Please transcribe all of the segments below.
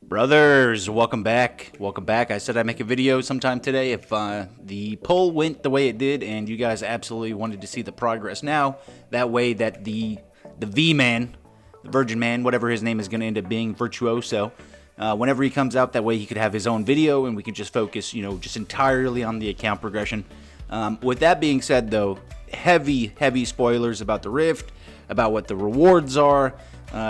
Brothers, welcome back. Welcome back. I said I'd make a video sometime today if the poll went the way it did and you guys absolutely wanted to see the progress now. That way that the V-Man, the Virgin Man, whatever his name is going to end up being, Virtuoso, whenever he comes out, that way he could have his own video and we could just focus, just entirely on the account progression. With that being said, though, heavy spoilers about the Rift, about what the rewards are,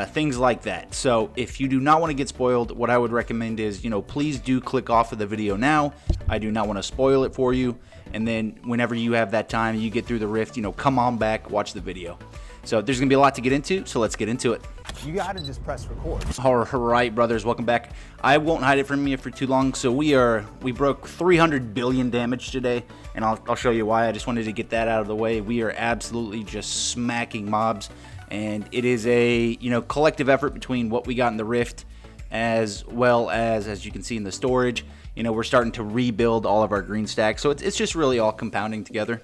things like that. So if you do not want to get spoiled, what I would recommend is, please do click off of the video now. I do not want to spoil it for you. And then whenever you have that time, you get through the Rift, come on back, watch the video. So there's going to be a lot to get into, so let's get into it. You got to just press record. All right, brothers, welcome back. I won't hide it from you for too long. So we broke 300 billion damage today, and I'll show you why. I just wanted to get that out of the way. We are absolutely just smacking mobs. And it is a collective effort between what we got in the Rift, as well as you can see in the storage. We're starting to rebuild all of our green stacks, so it's just really all compounding together.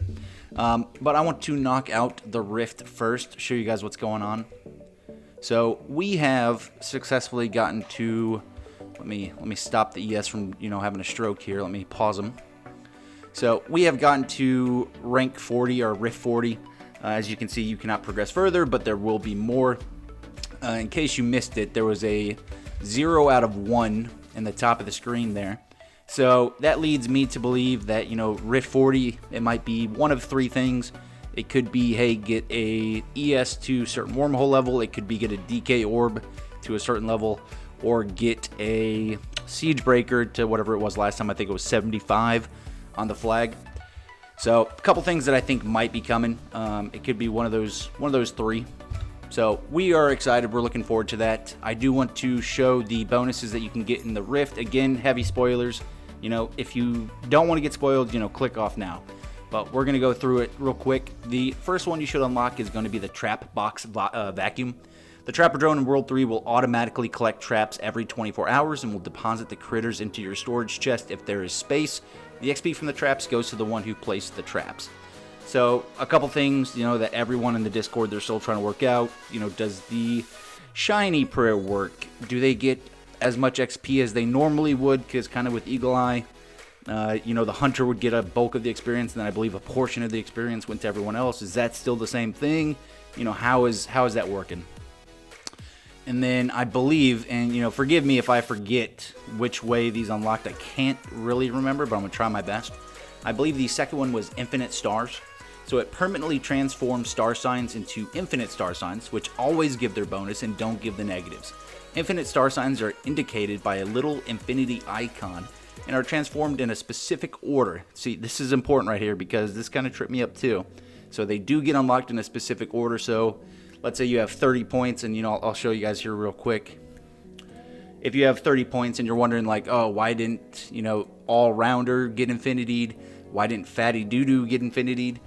But I want to knock out the Rift first, show you guys what's going on. So we have successfully gotten to, let me stop the ES from having a stroke here. Let me pause them. So we have gotten to rank 40 or Rift 40. As you can see, you cannot progress further, but there will be more. In case you missed it, there was a 0 out of 1 in the top of the screen there. So that leads me to believe that, Rift 40, it might be one of three things. It could be, hey, get a ES to a certain wormhole level. It could be get a DK orb to a certain level, or get a siege breaker to whatever it was last time. I think it was 75 on the flag. So a couple things that I think might be coming. It could be one of those three. So we are excited. We're looking forward to that. I do want to show the bonuses that you can get in the Rift. Again, heavy spoilers. If you don't want to get spoiled, click off now. But we're going to go through it real quick. The first one you should unlock is going to be the Trap Box Vacuum. The Trapper Drone in World 3 will automatically collect traps every 24 hours and will deposit the critters into your storage chest if there is space. The XP from the traps goes to the one who placed the traps. So a couple things, that everyone in the Discord, they're still trying to work out. Does the shiny prayer work? Do they get as much XP as they normally would? Because kind of with Eagle Eye, the hunter would get a bulk of the experience, and then I believe a portion of the experience went to everyone else. Is that still the same thing? How is that working? And then I believe, and forgive me if I forget which way these unlocked. I can't really remember, but I'm going to try my best. I believe the second one was Infinite Stars. So it permanently transforms star signs into infinite star signs, which always give their bonus and don't give the negatives. Infinite star signs are indicated by a little infinity icon and are transformed in a specific order. See, this is important right here because this kind of tripped me up too. So they do get unlocked in a specific order. So let's say you have 30 points, and I'll show you guys here real quick. If you have 30 points and you're wondering like, oh, why didn't All Rounder get infinitied? Why didn't Fatty Doodoo get infinitied?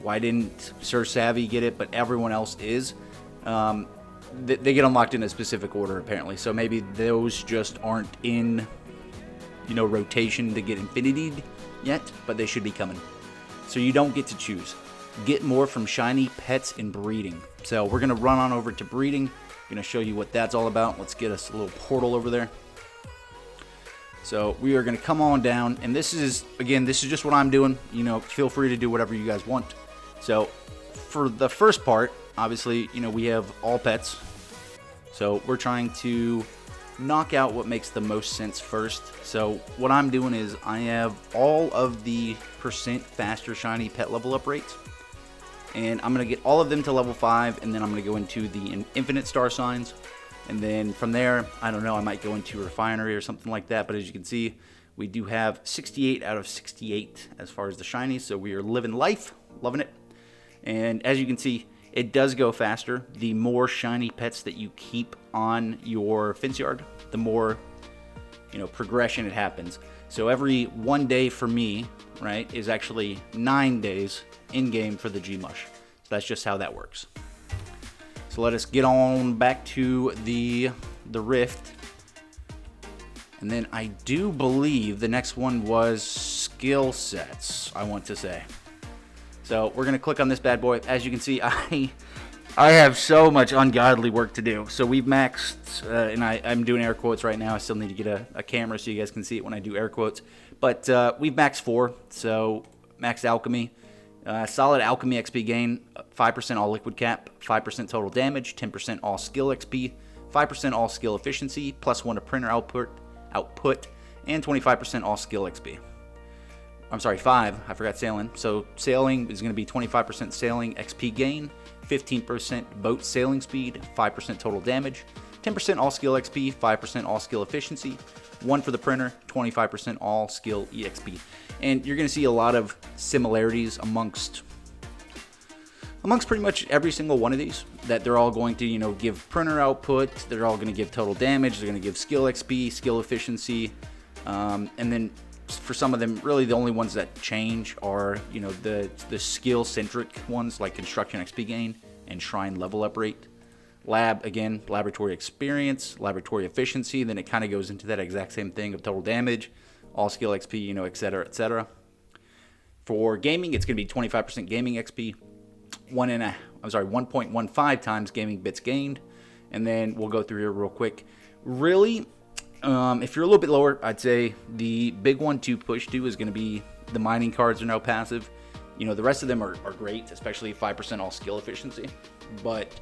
Why didn't Sir Savvy get it, but everyone else is? They get unlocked in a specific order apparently. So maybe those just aren't in rotation to get infinitied yet, but they should be coming. So you don't get to choose. Get more from shiny pets and breeding. So we're going to run on over to breeding. I'm going to show you what that's all about. Let's get us a little portal over there. So we are going to come on down, and this is just what I'm doing. Feel free to do whatever you guys want. So for the first part, obviously, we have all pets. So we're trying to knock out what makes the most sense first. So what I'm doing is I have all of the % faster shiny pet level up rates. And I'm going to get all of them to level 5, and then I'm going to go into the infinite star signs. And then from there, I don't know, I might go into refinery or something like that. But as you can see, we do have 68 out of 68 as far as the shinies. So we are living life, loving it. And as you can see, it does go faster. The more shiny pets that you keep on your fence yard, the more progression it happens. So every 1 day for me, right, is actually 9 days in-game for the G-Mush. So that's just how that works. So let us get on back to the Rift. And then I do believe the next one was skill sets, I want to say. So we're going to click on this bad boy. As you can see, I have so much ungodly work to do. So we've maxed, and I'm doing air quotes right now. I still need to get a camera so you guys can see it when I do air quotes. But we've maxed 4. So maxed alchemy. Solid alchemy XP gain, 5% all liquid cap, 5% total damage, 10% all skill XP, 5% all skill efficiency, +1 to printer output, and 25% all skill XP. I'm sorry, 5. I forgot sailing. So sailing is going to be 25% sailing XP gain, 15% boat sailing speed, 5% total damage, 10% all skill XP, 5% all skill efficiency, 1 for the printer, 25% all skill EXP. And you're going to see a lot of similarities amongst pretty much every single one of these, that they're all going to, give printer output, they're all going to give total damage, they're going to give skill XP, skill efficiency, and then for some of them, really the only ones that change are, the skill-centric ones like construction XP gain and shrine level up rate. Lab, again, laboratory experience, laboratory efficiency, then it kind of goes into that exact same thing of total damage, all skill XP, etc., etc. For gaming, it's going to be 25% gaming XP, 1.15 times gaming bits gained, and then we'll go through here real quick. Really, if you're a little bit lower, I'd say the big one to push to is going to be the mining cards are now passive. The rest of them are great, especially 5% all skill efficiency. But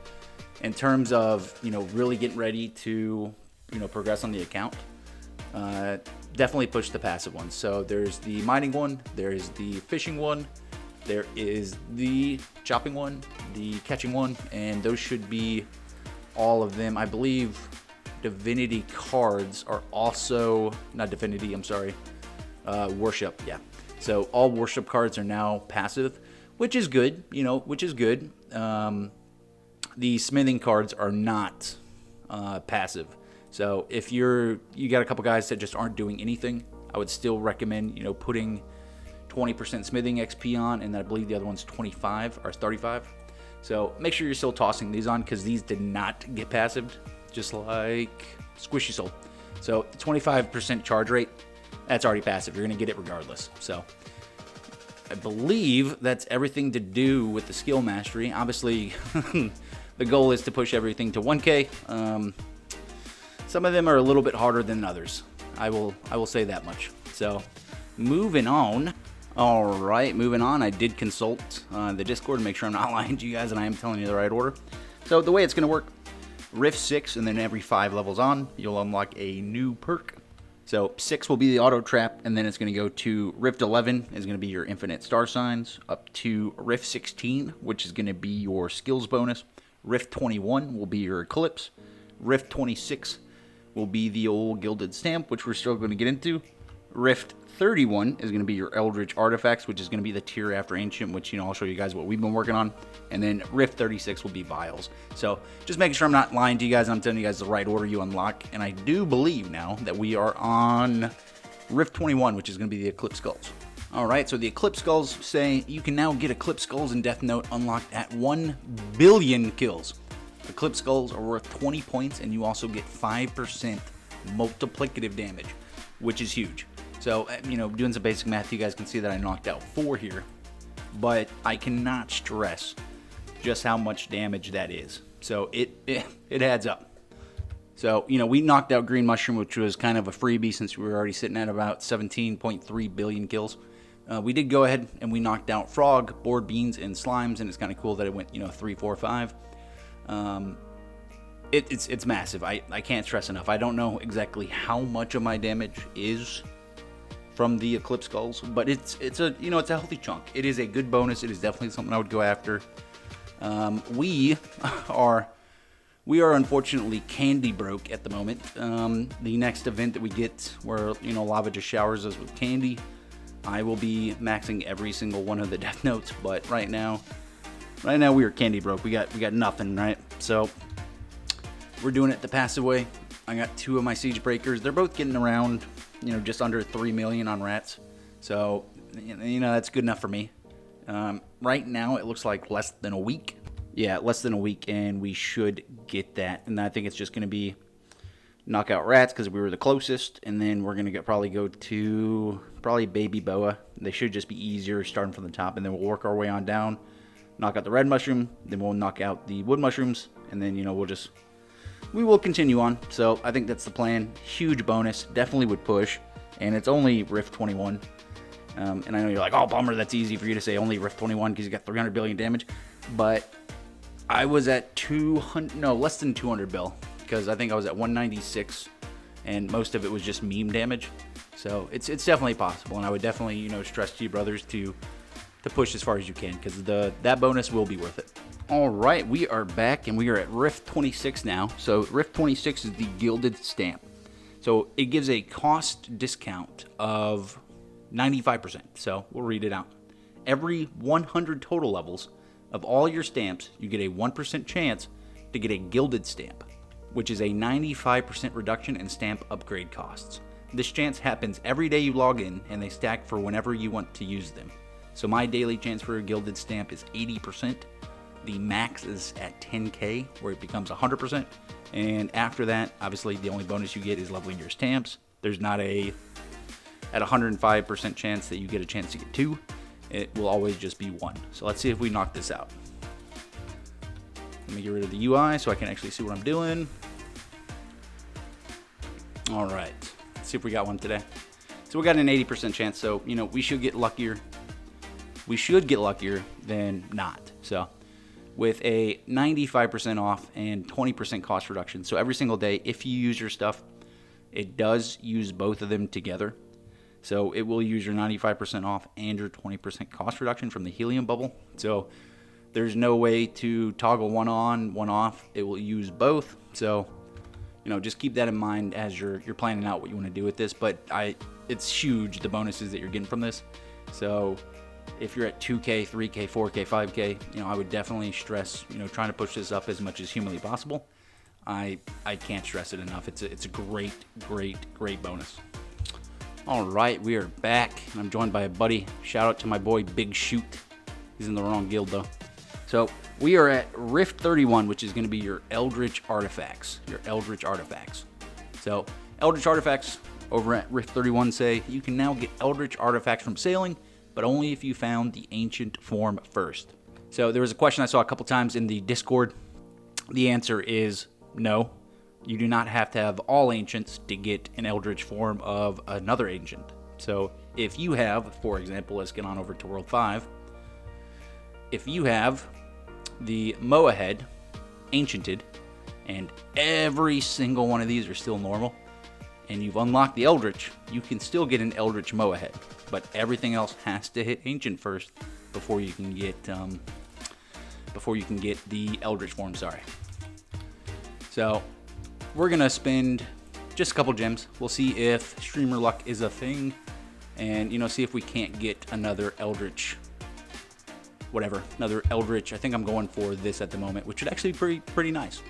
in terms of, really getting ready to, progress on the account, definitely push the passive ones. So there's the mining one, there's the fishing one, there is the chopping one, the catching one, and those should be all of them. I believe divinity cards are also, not divinity, I'm sorry, worship, yeah. So all worship cards are now passive, which is good, The smithing cards are not passive. So if you got a couple guys that just aren't doing anything, I would still recommend, putting 20% smithing XP on, and I believe the other one's 25 or 35. So make sure you're still tossing these on, because these did not get passive, just like Squishy Soul. So 25% charge rate, that's already passive. You're going to get it regardless. So I believe that's everything to do with the skill mastery. Obviously, the goal is to push everything to 1K. Some of them are a little bit harder than others. I will say that much. So moving on. All right, moving on. I did consult the Discord to make sure I'm not lying to you guys and I am telling you the right order. So the way it's going to work, Rift 6, and then every 5 levels on, you'll unlock a new perk. So 6 will be the auto trap, and then it's going to go to Rift 11 is going to be your infinite star signs, up to Rift 16, which is going to be your skills bonus. Rift 21 will be your Eclipse. Rift 26 will be the old Gilded stamp, which we're still going to get into. Rift 31 is going to be your Eldritch artifacts, which is going to be the tier after Ancient, which, I'll show you guys what we've been working on. And then Rift 36 will be Vials. So just making sure I'm not lying to you guys. I'm telling you guys the right order you unlock. And I do believe now that we are on Rift 21, which is going to be the Eclipse Skulls. All right, so the Eclipse Skulls say you can now get Eclipse Skulls in Death Note unlocked at 1 billion kills. Eclipse Skulls are worth 20 points, and you also get 5% multiplicative damage, which is huge. So, doing some basic math, you guys can see that I knocked out 4 here, but I cannot stress just how much damage that is. So it adds up. So, we knocked out Green Mushroom, which was kind of a freebie since we were already sitting at about 17.3 billion kills. We did go ahead and we knocked out Frog, Board Beans, and Slimes, and it's kind of cool that it went, 3, 4, 5. It's massive. I can't stress enough. I don't know exactly how much of my damage is from the Eclipse Skulls, but it's a healthy chunk. It is a good bonus. It is definitely something I would go after. We are unfortunately candy broke at the moment. The next event that we get where lava just showers us with candy, I will be maxing every single one of the Death Notes, but right now we are candy broke. We got nothing, right? So we're doing it the passive way. I got 2 of my Siege Breakers. They're both getting around, just under 3 million on rats. So, that's good enough for me. Right now, it looks like less than a week. Yeah, less than a week, and we should get that. And I think it's just going to be knockout rats because we were the closest. And then we're going to probably go to Baby Boa. They should just be easier starting from the top, and then we'll work our way on down. knock out the red mushroom, then we'll knock out the wood mushrooms, and then, you know, we will continue on. So I think that's the plan. Huge bonus, definitely would push, and it's only Rift 21. And I know you're like, oh, bummer, that's easy for you to say only Rift 21 because you got 300 billion damage, but I was at 200, no, less than 200 bill, because I think I was at 196, and most of it was just meme damage. So it's definitely possible, and I would definitely, you know, stress to you brothers to push as far as you can, because that bonus will be worth it. All right, we are back, and we are at Rift 26 now. So Rift 26 is the Gilded stamp. So it gives a cost discount of 95%. So we'll read it out. Every 100 total levels of all your stamps, you get a 1% chance to get a Gilded stamp, which is a 95% reduction in stamp upgrade costs. This chance happens every day you log in, and they stack for whenever you want to use them. So my daily chance for a Gilded stamp is 80%. The max is at 10k, where it becomes 100%. And after that, obviously, the only bonus you get is leveling your stamps. There's not at 105% chance that you get a chance to get 2. It will always just be 1. So let's see if we knock this out. Let me get rid of the UI so I can actually see what I'm doing. All right, let's see if we got one today. So we got an 80% chance, so, you know, we should get luckier. We should get luckier than not. So with a 95% off and 20% cost reduction. So every single day, if you use your stuff, it does use both of them together. So it will use your 95% off and your 20% cost reduction from the helium bubble. So there's no way to toggle one on, one off. It will use both. So, you know, just keep that in mind as you're planning out what you want to do with this. But it's huge, the bonuses that you're getting from this. So if you're at 2K, 3K, 4K, 5K, you know, I would definitely stress, you know, trying to push this up as much as humanly possible. I can't stress it enough. It's a great, great, great bonus. All right, we are back, and I'm joined by a buddy. Shout out to my boy Big Shoot. He's in the wrong guild though. So we are at Rift 31, which is going to be your Eldritch artifacts. So Eldritch artifacts over at Rift 31 say you can now get Eldritch artifacts from sailing, but only if you found the ancient form first. So there was a question I saw a couple times in the Discord. The answer is no. You do not have to have all ancients to get an Eldritch form of another ancient. So if you have, for example, let's get on over to World 5. If you have the Moahead anciented, and every single one of these are still normal, and you've unlocked the Eldritch, you can still get an Eldritch Moahead. But everything else has to hit ancient first before you can get the Eldritch form. Sorry. So we're gonna spend just a couple gems. We'll see if streamer luck is a thing, and, you know, see if we can't get another Eldritch, another Eldritch. I think I'm going for this at the moment, which would actually be pretty nice.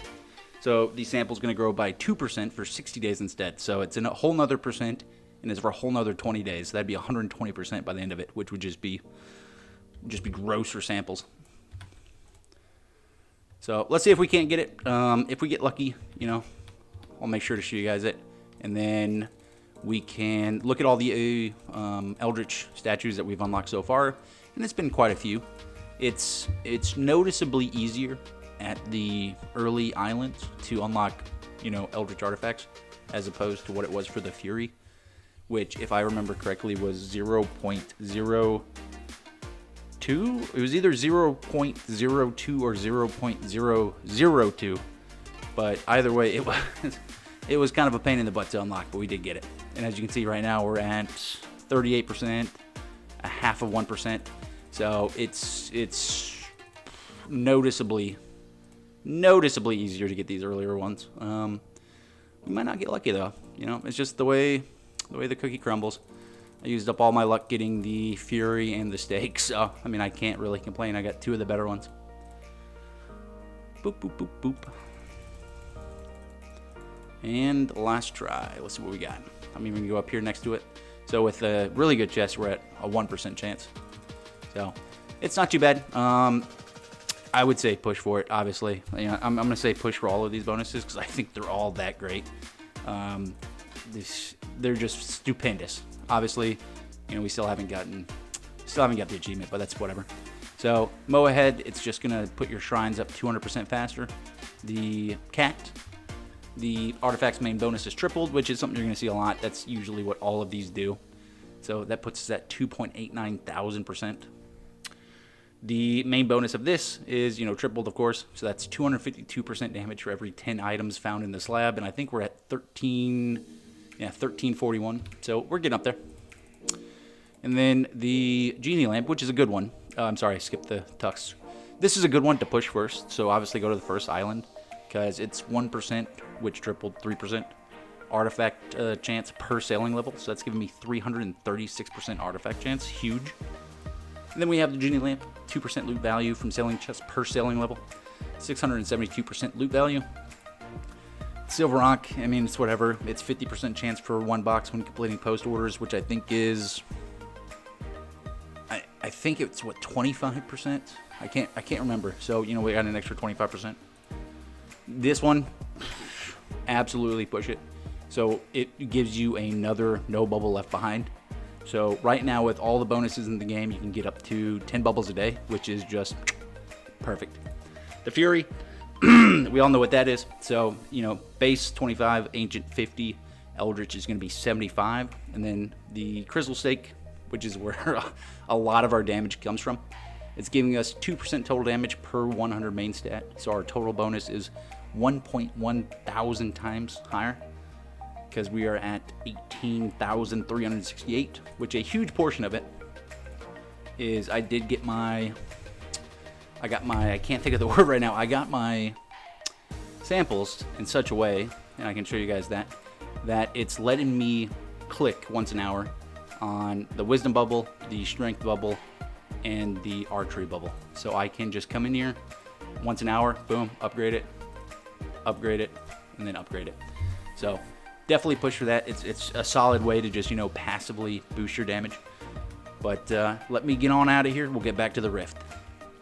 So the sample's gonna grow by 2% for 60 days instead. So it's in a whole nother percent, and it's for a whole nother 20 days. So that'd be 120% by the end of it, which would just be gross for samples. So let's see if we can't get it. If we get lucky, you know, I'll make sure to show you guys it, and then we can look at all the Eldritch statues that we've unlocked so far, and it's been quite a few. It's noticeably easier at the early islands to unlock, you know, Eldritch artifacts as opposed to what it was for the Fury, which, if I remember correctly, was 0.02. It was either 0.02 or 0.002, but either way, it was kind of a pain in the butt to unlock, but we did get it. And as you can see right now, we're at 38%, a half of 1%. So it's noticeably easier to get these earlier ones. We might not get lucky though. You know, it's just the way the cookie crumbles. I used up all my luck getting the Fury and the Stake, so I mean, I can't really complain. I got 2 of the better ones. Boop, boop, boop, boop. And last try. Let's see what we got. I'm even gonna go up here next to it. So with a really good chest, we're at a 1% chance. So it's not too bad. I would say push for it, obviously. You know, I'm gonna say push for all of these bonuses because I think they're all that great. They're just stupendous. Obviously, you know, we still haven't got the achievement, but that's whatever. So mow ahead, it's just going to put your shrines up 200% faster. The cat, the artifact's main bonus is tripled, which is something you're going to see a lot. That's usually what all of these do. So that puts us at 2.89,000%. The main bonus of this is, tripled, of course. So that's 252% damage for every 10 items found in the slab. And I think we're at 1341. So we're getting up there. And then the Genie Lamp, which is a good one. I'm sorry, I skipped the Tux. This is a good one to push first. So obviously go to the first island because it's 1%, which tripled 3%. Artifact chance per sailing level. So that's giving me 336% artifact chance. Huge. And then we have the Genie Lamp, 2% loot value from sailing chests per sailing level, 672% loot value. Silver Rock, I mean, it's whatever. It's 50% chance for one box when completing post orders, which I think is, I think it's what, 25%? I can't remember. So, we got an extra 25%. This one, absolutely push it. So it gives you another no bubble left behind. So right now with all the bonuses in the game, you can get up to 10 bubbles a day, which is just perfect. The Fury, we all know what that is. So, base 25, Ancient 50, Eldritch is going to be 75. And then the Crystal Stake, which is where a lot of our damage comes from. It's giving us 2% total damage per 100 main stat. So our total bonus is 1.1 thousand times higher, because we are at 18,368, which a huge portion of it is I can't think of the word right now. I got my samples in such a way, and I can show you guys that it's letting me click once an hour on the Wisdom bubble, the Strength bubble, and the Archery bubble. So I can just come in here once an hour, boom, upgrade it, and then upgrade it. So definitely push for that. It's a solid way to just, passively boost your damage. But let me get on out of here. We'll get back to the Rift.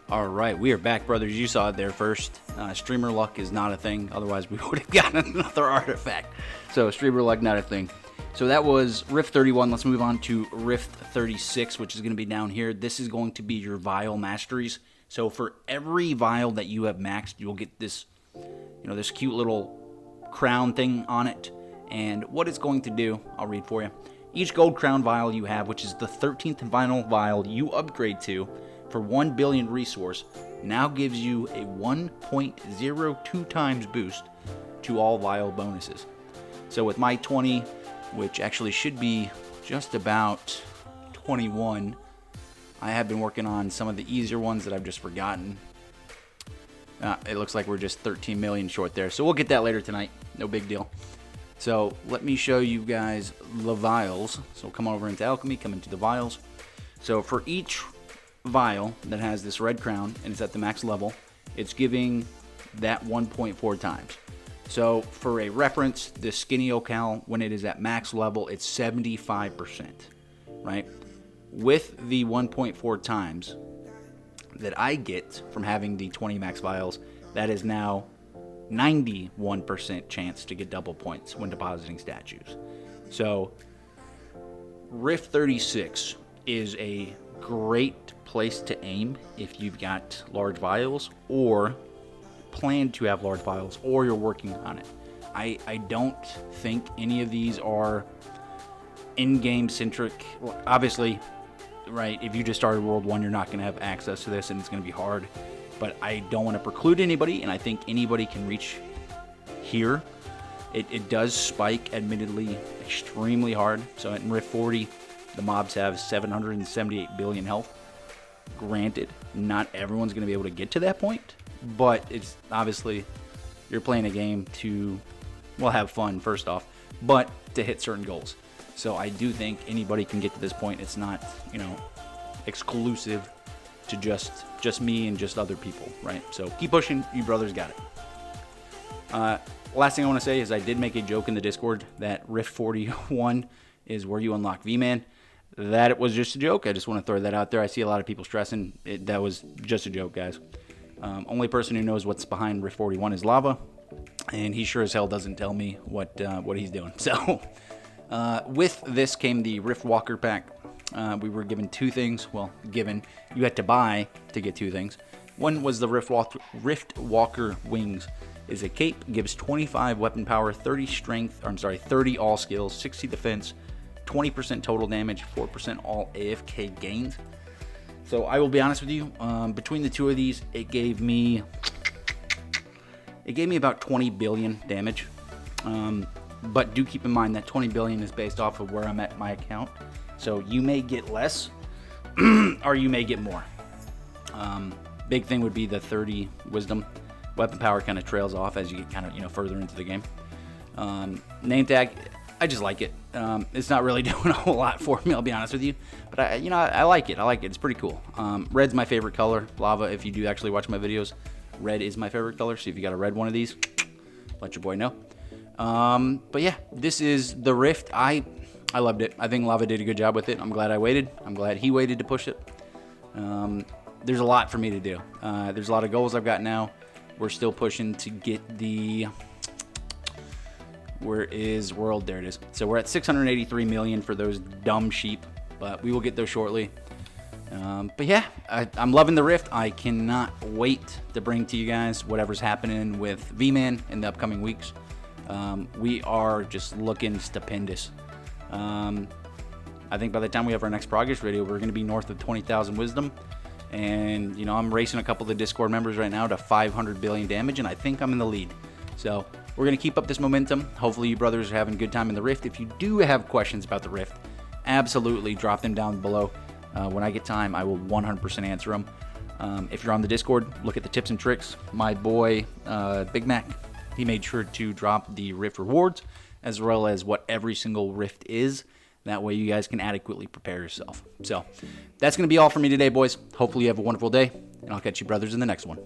All right, we are back, brothers. You saw it there first. Streamer luck is not a thing. Otherwise, we would have gotten another artifact. So streamer luck, not a thing. So that was Rift 31. Let's move on to Rift 36, which is going to be down here. This is going to be your Vial masteries. So for every Vial that you have maxed, you'll get this, this cute little crown thing on it. And what it's going to do, I'll read for you. Each gold crown vial you have, which is the 13th and final vial you upgrade to for 1 billion resource, now gives you a 1.02 times boost to all vial bonuses. So with my 20, which actually should be just about 21, I have been working on some of the easier ones that I've just forgotten. It looks like we're just 13 million short there. So we'll get that later tonight. No big deal. So let me show you guys the vials. So come over into alchemy, come into the vials. So for each vial that has this red crown and it's at the max level, it's giving that 1.4 times. So for a reference, the Skinny Ocal, when it is at max level, it's 75%, right? With the 1.4 times that I get from having the 20 max vials, that is now 91% chance to get double points when depositing statues. So Rift 36 is a great place to aim if you've got large vials or plan to have large vials or you're working on it. I don't think any of these are in-game centric. Obviously, right, if you just started World 1, you're not going to have access to this and it's going to be hard. But I don't want to preclude anybody, and I think anybody can reach here. It does spike, admittedly, extremely hard. So in Rift 40, the mobs have 778 billion health. Granted, not everyone's going to be able to get to that point, but it's obviously, you're playing a game to, well, have fun, first off, but to hit certain goals. So I do think anybody can get to this point. It's not, exclusive to just me and just other people, right? So keep pushing, you brothers got it. Last thing I want to say is I did make a joke in the Discord that Rift 41 is where you unlock V-Man. That it was just a joke. I just want to throw that out there. I see a lot of people stressing. That was just a joke, guys. Only person who knows what's behind Rift 41 is Lava, and he sure as hell doesn't tell me what he's doing. So with this came the Rift Walker pack. We were given 2 things. Well, given. You had to buy to get 2 things. One was the Rift Walker Wings. Is a cape, gives 25 weapon power, 30 strength, 30 all skills, 60 defense, 20% total damage, 4% all AFK gains. So I will be honest with you, between the 2 of these, it gave me about 20 billion damage. But do keep in mind that 20 billion is based off of where I'm at my account. So you may get less, or you may get more. Big thing would be the 30 wisdom. Weapon power kind of trails off as you get kind of, further into the game. Name tag, I just like it. It's not really doing a whole lot for me, I'll be honest with you. But I like it. I like it. It's pretty cool. Red's my favorite color. Lava, if you do actually watch my videos, red is my favorite color. So if you got a red one of these, let your boy know. But yeah, this is the Rift. I loved it. I think Lava did a good job with it. I'm glad I waited. I'm glad he waited to push it. There's a lot for me to do. There's a lot of goals I've got now. We're still pushing to get the... Where is World? There it is. So we're at 683 million for those dumb sheep, but we will get those shortly. But yeah, I'm loving the Rift. I cannot wait to bring to you guys whatever's happening with V-Man in the upcoming weeks. We are just looking stupendous. I think by the time we have our next progress video, we're going to be north of 20,000 wisdom. And, I'm racing a couple of the Discord members right now to 500 billion damage, and I think I'm in the lead. So we're going to keep up this momentum. Hopefully you brothers are having a good time in the Rift. If you do have questions about the Rift, absolutely drop them down below. When I get time, I will 100% answer them. If you're on the Discord, look at the tips and tricks. My boy, Big Mac, he made sure to drop the Rift rewards, as well as what every single Rift is. That way you guys can adequately prepare yourself. So that's going to be all for me today, boys. Hopefully you have a wonderful day, and I'll catch you brothers in the next one.